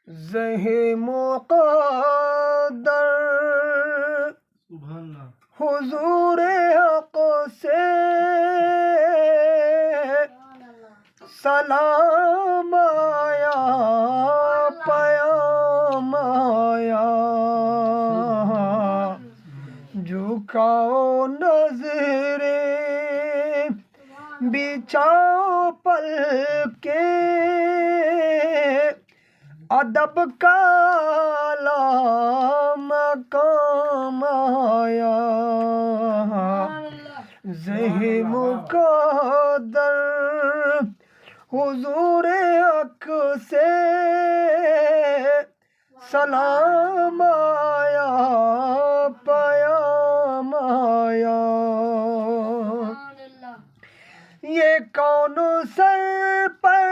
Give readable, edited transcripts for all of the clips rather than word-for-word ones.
زہ مقدر حضور حق سے سلام آیا پیام آیا جھکاؤ نظریں بچھاؤ پل کے ادب کا اعلیٰ مقام آیا زہ مقدر حضور حق سے سلام آیا پیام آیا یہ کون سر پر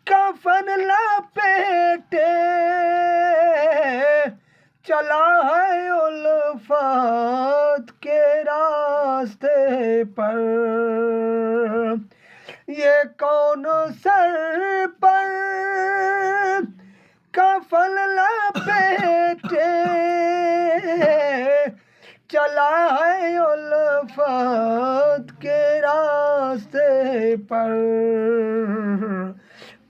کفن لپیٹے چلا ہے الفت کے راستے پر یہ کون سر پر کفن لپیٹے چلا ہے الفت کے راستے پر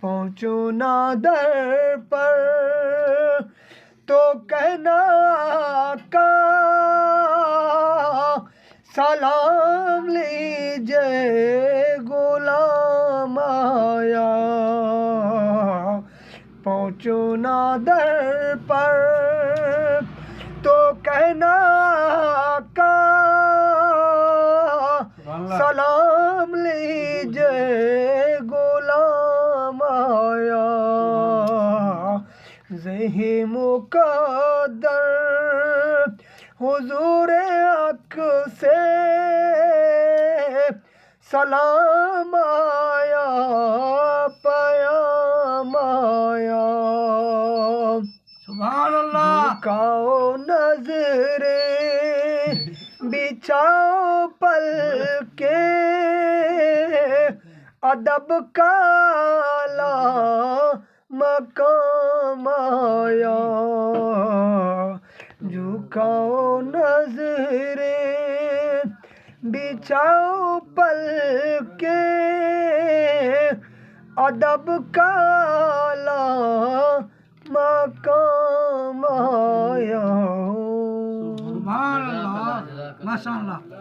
پہنچو نا در پر تو کہنا آقا سلام لیجئے غلام آیا پہنچو نا در پر تو کہنا آقا سلام لیجئے غلام آیا زہ مقدر حضور حق سے سلام آیا پیام آیا سبحان اللہ جھکاؤ نظریں بچھاؤ پل کے ادب کا اعلیٰ مقام آیا جھکاؤ نظریں بچھاؤ پل کے ادب کا اعلیٰ مقام آیا سبحان اللہ ماشاء اللہ